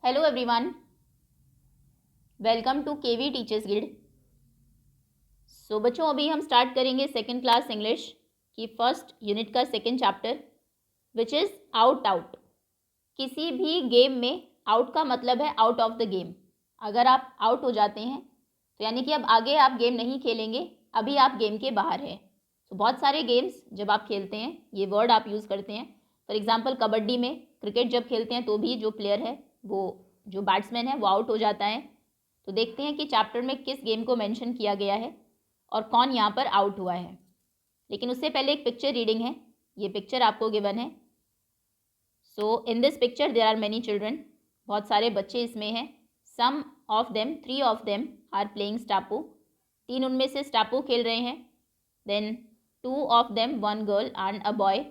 Hello everyone, welcome to KV teachers guild. So बच्चों, अभी हम स्टार्ट करेंगे सेकेंड क्लास इंग्लिश की फर्स्ट यूनिट का second chapter which is out out. किसी भी गेम में आउट का मतलब है आउट ऑफ द गेम। अगर आप आउट हो जाते हैं तो यानी कि अब आगे आप गेम नहीं खेलेंगे, अभी आप गेम के बाहर हैं। तो बहुत सारे गेम्स जब आप खेलते हैं ये वर्ड आप यूज़ करते हैं। फॉर एग्जांपल कबड्डी में, क्रिकेट जब खेलते हैं तो भी जो प्लेयर है वो जो बैट्समैन है वो आउट हो जाता है। तो देखते हैं कि चैप्टर में किस गेम को मेंशन किया गया है और कौन यहाँ पर आउट हुआ है। लेकिन उससे पहले एक पिक्चर रीडिंग है, ये पिक्चर आपको गिवन है। So in this picture there are many children, बहुत सारे बच्चे इसमें हैं। Some of them, 3 of them are playing stapu, 3 उनमें से स्टापू खेल रहे हैं। Then 2 of them, 1 girl and a boy,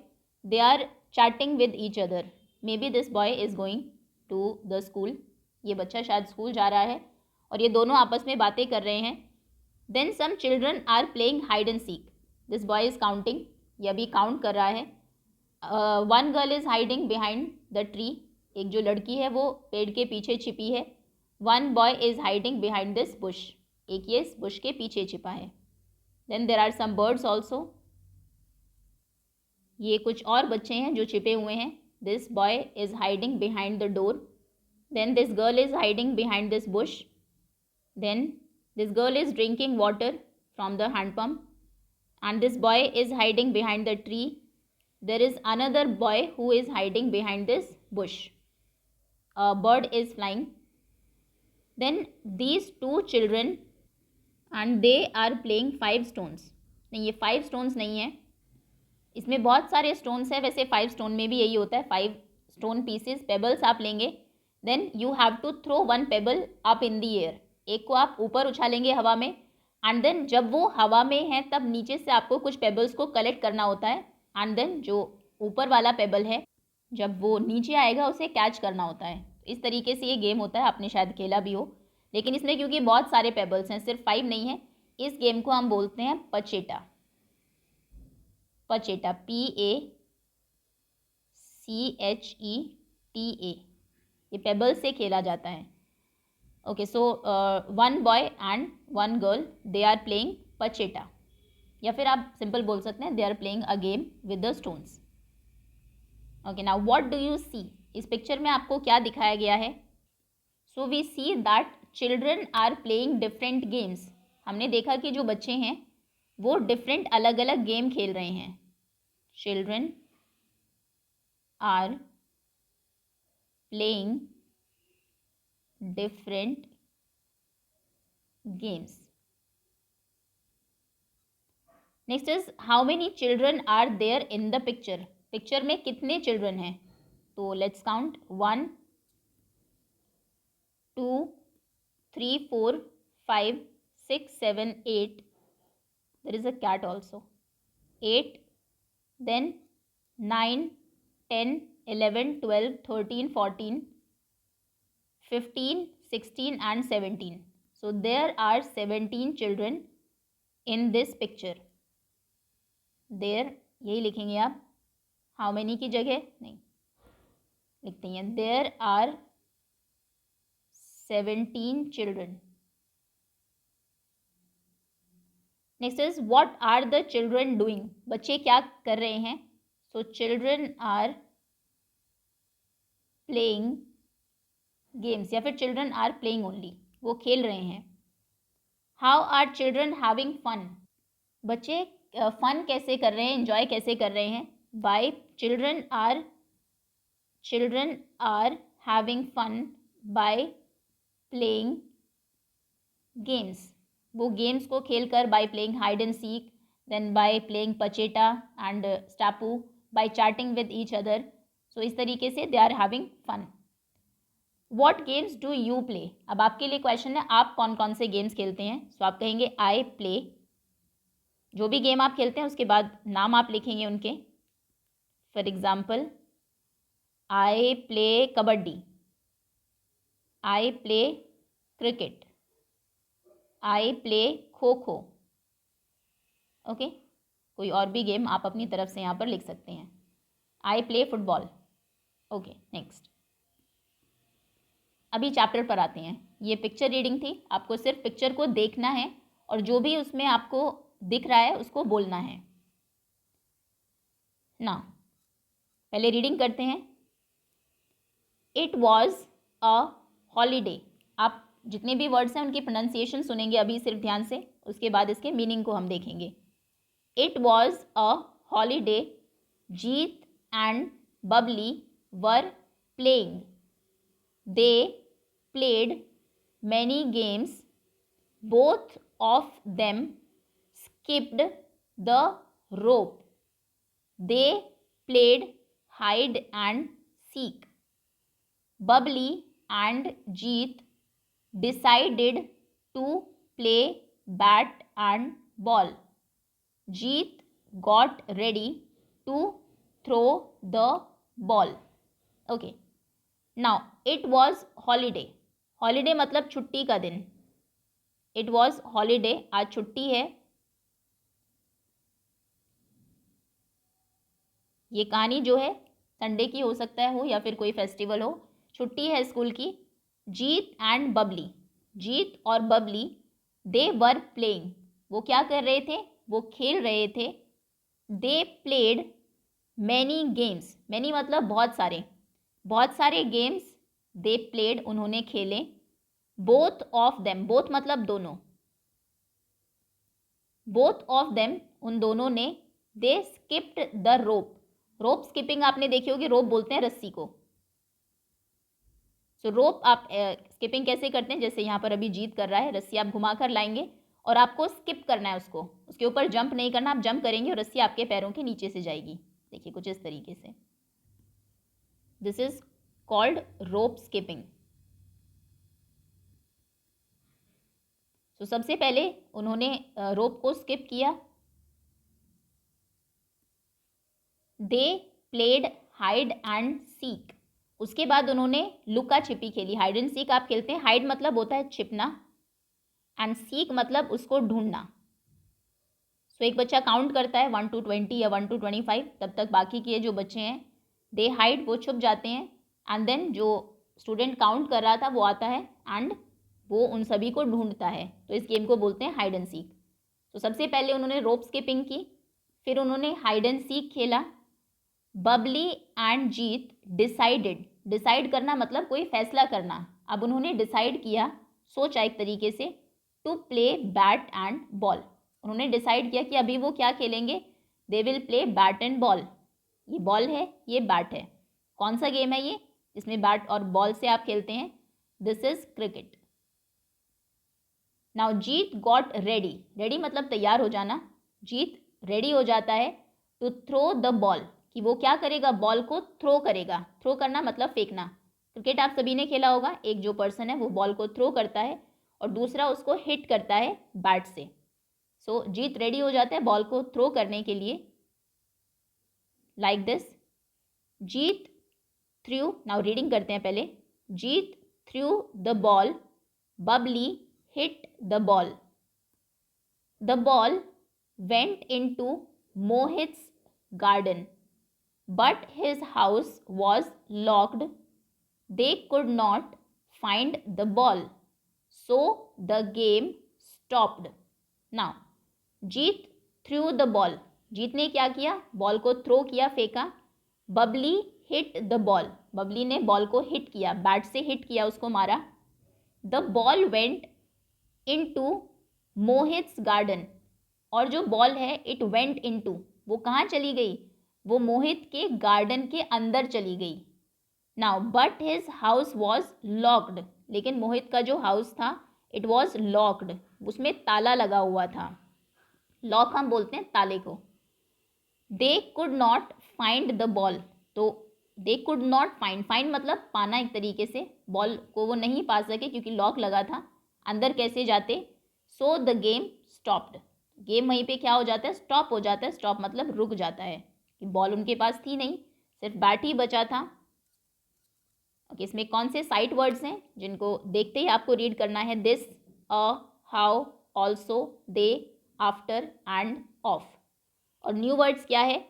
they are chatting with each other. Maybe this boy is going to the school, ये बच्चा शायद स्कूल जा रहा है और ये दोनों आपस में बातें कर रहे हैं। Then some children are playing hide and seek, this boy is counting, ये अभी काउंट कर रहा है। 1 girl is hiding behind the tree, एक जो लड़की है वो पेड़ के पीछे छिपी है। 1 boy is hiding behind this bush, एक ये इस बुश के पीछे छिपा है। Then there are some birds also, ये कुछ और बच्चे हैं जो छिपे हुए हैं। This boy is hiding behind the door. Then this girl is hiding behind this bush. Then this girl is drinking water from the hand pump. And this boy is hiding behind the tree. There is another boy who is hiding behind this bush. A bird is flying. Then these 2 children and they are playing 5 stones. नहीं, ये 5 stones नहीं है, इसमें बहुत सारे stones है। वैसे 5 stone में भी यही होता है, 5 stone pieces, pebbles आप लेंगे। Then you have to throw 1 pebble up in the air, एक को आप ऊपर उछालेंगे हवा में। एंड देन जब वो हवा में है तब नीचे से आपको कुछ पेबल्स को कलेक्ट करना होता है। एंड देन जो ऊपर वाला पेबल है जब वो नीचे आएगा उसे कैच करना होता है। इस तरीके से ये गेम होता है, आपने शायद खेला भी हो। लेकिन इसमें क्योंकि बहुत सारे पेबल्स हैं, सिर्फ 5 नहीं है, इस गेम को हम बोलते हैं पचेटा। पचेटा, PACHETA, ये पेबल से खेला जाता है। Okay, so 1 boy and 1 girl they are playing pacheta, या फिर आप सिंपल बोल सकते हैं they are playing a game with the stones. Okay, now what do you see, इस पिक्चर में आपको क्या दिखाया गया है? So we see that children are playing different games. हमने देखा कि जो बच्चे हैं वो डिफरेंट अलग अलग गेम खेल रहे हैं। Children are playing different games. Next is how many children are there in the picture. Picture में कितने चिल्ड्रन हैं? तो let's count 1 2 3 4 5 6 7 8, there is a cat also, 8, then 9 10 11 12 13 14 15 16 and 17. So there are 17 children in this picture. There यही लिखेंगे आप, how many की जगह नहीं लिखते हैं, there are 17 children. Next is what are the children doing, बच्चे क्या कर रहे हैं? So children are playing games, या फिर चिल्ड्रन आर प्लेइंग ओनली, वो खेल रहे हैं। How are children having fun, बच्चे फन कैसे कर रहे हैं, एंजॉय कैसे कर रहे हैं? By children are having fun by playing games, वो गेम्स को खेल कर, by playing hide and seek, then by playing pacheta and stapu, by chatting with each other. So इस तरीके से they are having fun. What games do you play, अब आपके लिए क्वेश्चन है आप कौन कौन से गेम्स खेलते हैं। सो आप कहेंगे आई प्ले, जो भी गेम आप खेलते हैं उसके बाद नाम आप लिखेंगे उनके। For example I play kabaddi, I play cricket, I play kho kho. Okay, कोई और भी गेम आप अपनी तरफ से यहाँ पर लिख सकते हैं। I play football. Okay, next अभी चैप्टर पर आते हैं। ये पिक्चर रीडिंग थी, आपको सिर्फ पिक्चर को देखना है और जो भी उसमें आपको दिख रहा है उसको बोलना है ना। पहले रीडिंग करते हैं। It was a holiday. आप जितने भी वर्ड्स हैं उनकी प्रोनाउंसिएशन सुनेंगे अभी सिर्फ ध्यान से, उसके बाद इसके मीनिंग को हम देखेंगे। It was a holiday, Jeet and Babli were playing. They played many games, both of them skipped the rope. They played hide and seek. Bubbly and Jeet decided to play bat and ball. Jeet got ready to throw the ball. Okay. Now it was holiday. Holiday मतलब छुट्टी का दिन। It was holiday, आज छुट्टी है। ये कहानी जो है संडे की हो सकता है हो या फिर कोई फेस्टिवल हो, छुट्टी है स्कूल की। जीत एंड बबली, जीत और बबली, दे वर प्लेइंग, वो क्या कर रहे थे, वो खेल रहे थे। They played many games, many मतलब बहुत सारे, बहुत सारे गेम्स दे प्लेड उन्होंने खेले। बोथ ऑफ देम, बोथ मतलब दोनों, बोथ ऑफ देम उन दोनों ने। They skipped the rope, rope skipping आपने देखी होगी, रोप बोलते हैं रस्सी को। सो रोप आप स्किपिंग कैसे करते हैं, जैसे यहाँ पर अभी जीत कर रहा है, रस्सी आप घुमा कर लाएंगे और आपको स्किप करना है उसको, उसके ऊपर जंप नहीं करना, आप जंप करेंगे और रस्सी आपके पैरों के नीचे से जाएगी। देखिए कुछ इस तरीके से, this is called rope skipping. तो सबसे पहले उन्होंने रोप को स्किप किया। They played hide and seek, उसके बाद उन्होंने लुका छिपी खेली। हाइड एंड सीक आप खेलते हैं, हाइड मतलब होता है छिपना एंड सीक मतलब उसको ढूंढना। सो एक बच्चा काउंट करता है 1 to 20 या 1 to 25, तब तक बाकी के जो बच्चे हैं दे हाइड, वो छुप जाते हैं। एंड देन जो स्टूडेंट काउंट कर रहा था वो आता है एंड वो उन सभी को ढूंढता है। तो इस गेम को बोलते हैं हाइड एंड सीक। तो सबसे पहले उन्होंने रोप स्किपिंग की, फिर उन्होंने हाइड एंड सीक खेला। Babli and Jeet decided, decide करना मतलब कोई फैसला करना, अब उन्होंने डिसाइड किया, सोचा एक तरीके से, to play bat and ball. उन्होंने डिसाइड किया कि अभी वो क्या खेलेंगे, they will play bat and ball. ये बॉल है, ये बैट है। कौन सा गेम है ये जिसमें बैट और बॉल से आप खेलते हैं, this is cricket. Now Jeet got ready, ready मतलब तैयार हो जाना, जीत रेडी हो जाता है टू थ्रो द बॉल, कि वो क्या करेगा, बॉल को थ्रो करेगा। थ्रो करना मतलब फेंकना। क्रिकेट आप सभी ने खेला होगा, एक जो पर्सन है वो बॉल को थ्रो करता है और दूसरा उसको हिट करता है बैट से। सो जीत रेडी हो जाता है बॉल को थ्रो करने के लिए, like this. Jeet threw, now reading करते हैं पहले। Jeet threw the ball, Babli hit the ball. The ball went into Mohit's garden, but his house was locked. They could not find the ball, so the game stopped. Now, Jeet threw the ball. जीत ने क्या किया, ball को throw किया, फेंका। Babli hit the ball, Babli ने ball को hit किया, bat से हिट किया, उसको मारा। The ball went into Mohit's garden, और जो बॉल है इट वेंट इनटू, वो कहाँ चली गई, वो मोहित के गार्डन के अंदर चली गई। Now but his house was locked, लेकिन मोहित का जो हाउस था इट वॉज लॉक्ड, उसमें ताला लगा हुआ था। लॉक हम बोलते हैं ताले को। They could not find the ball, तो they could not find, find मतलब पाना एक तरीके से, बॉल को वो नहीं पा सके क्योंकि लॉक लगा था। अंदर कैसे जाते, so the game stopped, game वहीं पे क्या हो जाता है, स्टॉप हो जाता है। स्टॉप मतलब रुक जाता है, कि बॉल उनके पास थी नहीं, सिर्फ बैट ही बचा था। ओके, इसमें कौन से साइट वर्ड्स हैं जिनको देखते ही आपको रीड करना है, this, a, how, also, they, after end of. और न्यू वर्ड्स क्या है,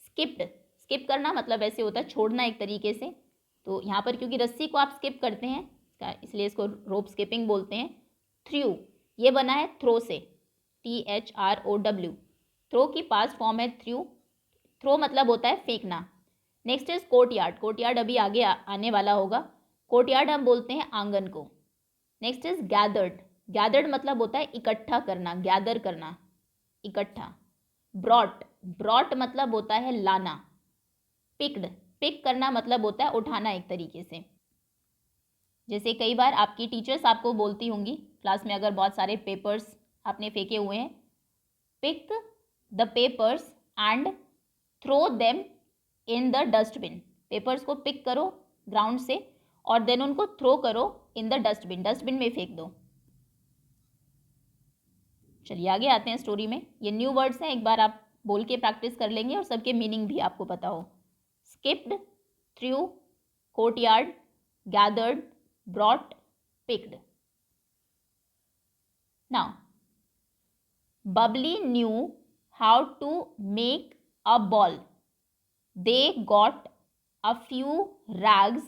स्किप्ड, स्किप करना मतलब ऐसे होता है छोड़ना एक तरीके से। तो यहाँ पर क्योंकि रस्सी को आप स्किप करते हैं, इसलिए इसको रोप स्किपिंग बोलते हैं। थ्रू ये बना है थ्रो से, THROW। थ्रो की पास्ट फॉर्म है थ्रू। थ्रो मतलब होता है फेंकना। Next is courtyard. कोर्टयार्ड अभी आगे आने वाला होगा। कोर्टयार्ड हम बोलते हैं आंगन को। Next is gathered. गैदर्ड मतलब होता है इकट्ठा करना, गैदर करना, इकट्ठा। ब्रॉट, ब्रॉट मतलब होता है लाना। पिक्ड, पिक करना मतलब होता है उठाना एक तरीके से। जैसे कई बार आपकी टीचर्स आपको बोलती होंगी क्लास में, अगर बहुत सारे पेपर्स आपने फेंके हुए हैं, pick the papers and throw them in the dustbin. Papers को पिक करो ग्राउंड से और देन उनको थ्रो करो इन द डस्टबिन, डस्टबिन में फेंक दो। चलिए आगे आते हैं स्टोरी में। ये न्यू वर्ड्स हैं, एक बार आप बोल के प्रैक्टिस कर लेंगे और सबके मीनिंग भी आपको पता हो। Skipped, through, courtyard, gathered, brought, picked. Now Bubbly knew how to make a ball. They got a few rags,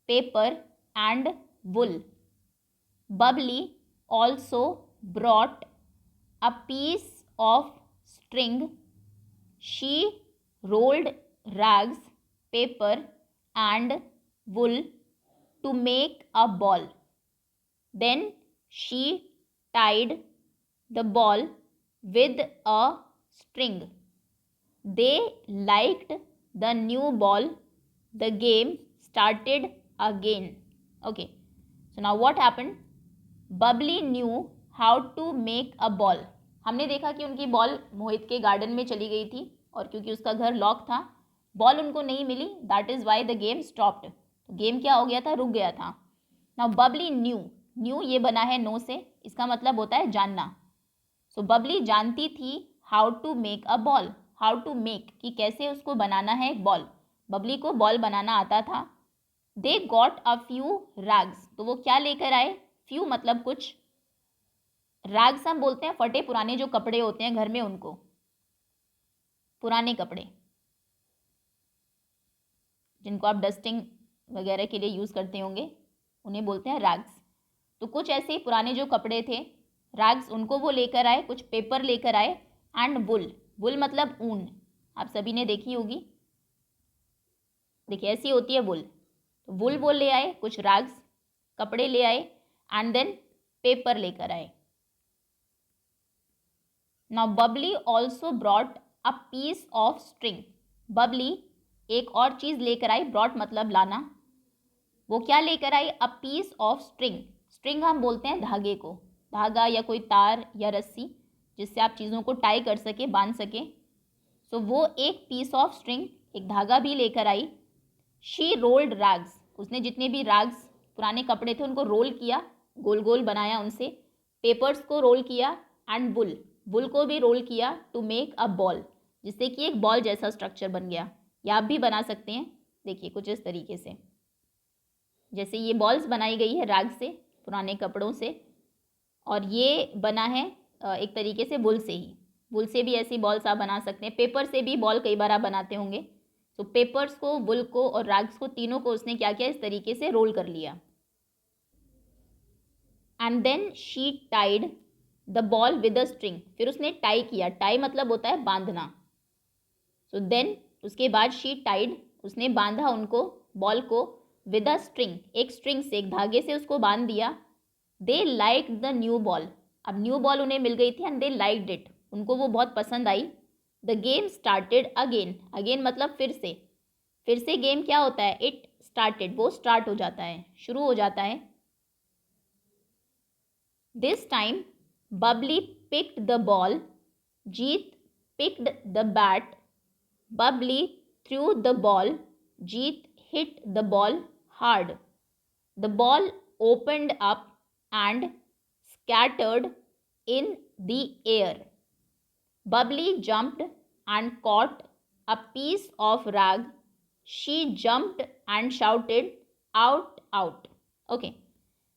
paper and wool. Bubbly also brought a piece of string. She rolled rags, paper and wool to make a ball. Then she tied the ball with a string. They liked the new ball. The game started again. Okay, so now what happened? Bubbly knew how to make a ball. हमने देखा कि उनकी ball मोहित के garden में चली गई थी और क्योंकि उसका घर लॉक था, बॉल उनको नहीं मिली। That is why the game stopped. तो गेम क्या हो गया था, रुक गया था। नाउ बबली न्यू, न्यू ये बना है नो से, इसका मतलब होता है जानना। सो बबली जानती थी how to make a ball, how to make कि कैसे उसको बनाना है एक बॉल। बबली को बॉल बनाना आता था। They got a few rags, तो वो क्या लेकर आए, फ्यू मतलब कुछ, रैग्स हम बोलते हैं फटे पुराने जो कपड़े होते हैं घर में उनको, पुराने कपड़े जिनको आप डस्टिंग वगैरह के लिए यूज़ करते होंगे उन्हें बोलते हैं रैग्स। तो कुछ ऐसे पुराने जो कपड़े थे रैग्स, उनको वो लेकर आए। कुछ पेपर लेकर आए एंड वुल, वुल मतलब ऊन, आप सभी ने देखी होगी। देखिए ऐसी होती है वुल। तो वुल वो ले आए, कुछ रैग्स कपड़े ले आए एंड देन पेपर लेकर आए। Now Bubbly also brought a piece of string. Bubbly एक और चीज़ लेकर आई, ब्रॉट मतलब लाना। वो क्या लेकर आई, a piece of string. String हम बोलते हैं धागे को, धागा या कोई तार या रस्सी जिससे आप चीज़ों को टाई कर सके, बांध सके। सो वो एक पीस ऑफ स्ट्रिंग, एक धागा भी लेकर आई। शी रोल्ड रैग्स, उसने जितने भी रैग्स पुराने कपड़े थे उनको रोल किया, गोल गोल बनाया उनसे। पेपर्स को रोल किया एंड वुल, वुल को भी रोल किया टू मेक अ बॉल, जिससे कि एक बॉल जैसा स्ट्रक्चर बन गया। या आप भी बना सकते हैं, देखिए कुछ इस तरीके से, जैसे ये बॉल्स बनाई गई है रैग से, पुराने कपड़ों से। और ये बना है एक तरीके से वुल से ही, वुल से भी ऐसी बॉल्स आप बना सकते हैं। पेपर से भी बॉल कई बार आप बनाते होंगे। तो पेपर्स को, वुल को और रैग्स को, तीनों को उसने क्या किया, इस तरीके से रोल कर लिया। And then she tied the ball with a string, फिर उसने टाई किया, टाई मतलब होता है बांधना। सो देन उसके बाद शी टाइड, उसने बांधा उनको, बॉल को, विद अ स्ट्रिंग, एक स्ट्रिंग से, एक धागे से उसको बांध दिया। They like the new ball, अब न्यू बॉल उन्हें मिल गई थी एंड दे लाइक्ड इट, उनको वो बहुत पसंद आई। The game started again, again मतलब फिर से, फिर से गेम क्या होता है, इट स्टार्टेड, वो स्टार्ट हो जाता है, शुरू हो जाता है। This time Babli picked the ball, Jeet picked the bat, Babli through the ball, Jeet hit the ball hard. The ball opened up and scattered in the air. Bubbly jumped and caught a piece of rag. She jumped and shouted, out, out. Okay.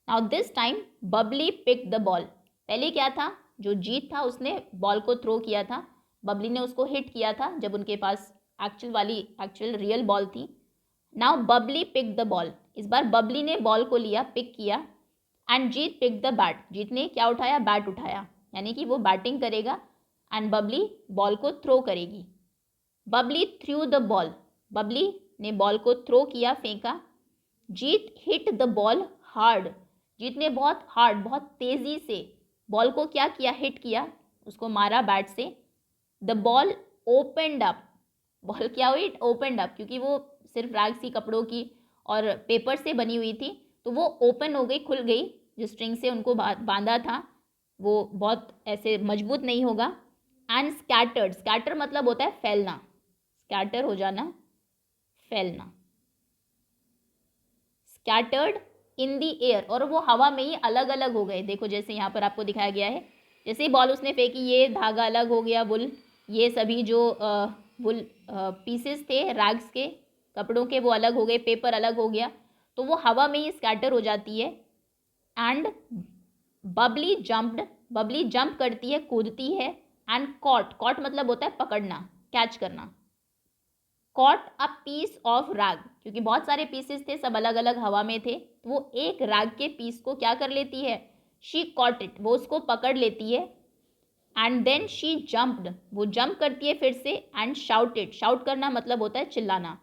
Now this time Bubbly picked the ball. पहले क्या था, जो जीत था उसने ball को throw किया था, बबली ने उसको हिट किया था जब उनके पास एक्चुअल रियल बॉल थी। Now Babli pick the ball, इस बार बबली ने बॉल को लिया, पिक किया, and Jeet pick the bat, Jeet ने क्या उठाया, बैट उठाया, यानी कि वो बैटिंग करेगा एंड बबली बॉल को थ्रो करेगी। Babli through the ball, Babli ने बॉल को थ्रो किया, फेंका। जीत हिट द बॉल हार्ड, जीत ने बहुत हार्ड, बहुत तेज़ी से बॉल को क्या किया, हिट किया, उसको मारा बैट से। The ball opened up, ball क्या हुई, ओपनड अप, क्योंकि वो सिर्फ रैग सी कपड़ों की और पेपर से बनी हुई थी, तो वो ओपन हो गई, खुल गई, जो स्ट्रिंग से उनको बांधा था वो बहुत ऐसे मजबूत नहीं होगा। एंड स्कैटर्ड, स्कैटर मतलब होता है फैलना, स्कैटर हो जाना, फैलना। स्कैटर्ड इन दी एयर, और वो हवा में ही अलग अलग हो गए। देखो जैसे यहाँ पर आपको दिखाया गया है, जैसे ही बॉल उसने फेंकी, ये धागा अलग हो गया, वुल, ये सभी जो वुल पीसेस थे रैग्स के, कपड़ों के, वो अलग हो गए, पेपर अलग हो गया, तो वो हवा में ही स्कैटर हो जाती है। And Babli jumped, Babli jump करती है, कूदती है। एंड कॉट, कॉट मतलब होता है पकड़ना, कैच करना। Caught a piece of rag, क्योंकि बहुत सारे पीसेस थे, सब अलग अलग हवा में थे, तो वो एक रैग के पीस को क्या कर लेती है, शी कॉट इट, वो उसको पकड़ लेती है। एंड देन शी जंप्ड, वो जंप करती है फिर से। एंड शाउटेड, शाउट करना मतलब होता है चिल्लाना,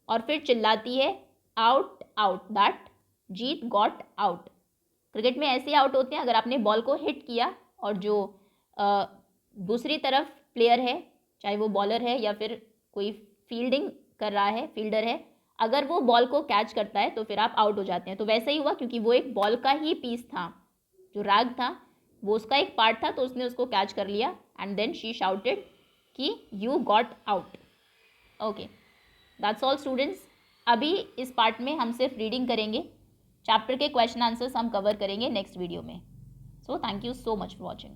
और फिर चिल्लाती है out out, that Jeet got out. Cricket में ऐसे आउट होते हैं, अगर आपने बॉल को हिट किया और जो दूसरी तरफ प्लेयर है, चाहे वो बॉलर है या फिर कोई फील्डिंग कर रहा है, फील्डर है, अगर वो बॉल को कैच करता है तो फिर आप आउट हो जाते हैं। तो वैसा ही हुआ, क्योंकि वो एक बॉल का ही पीस था, जो रैग था वो उसका एक पार्ट था, तो उसने उसको कैच कर लिया। एंड देन शी शाउटेड कि you got out. Okay, that's all students. अभी इस पार्ट में हम सिर्फ रीडिंग करेंगे, चैप्टर के क्वेश्चन आंसर्स हम कवर करेंगे नेक्स्ट वीडियो में। So thank you so much for watching.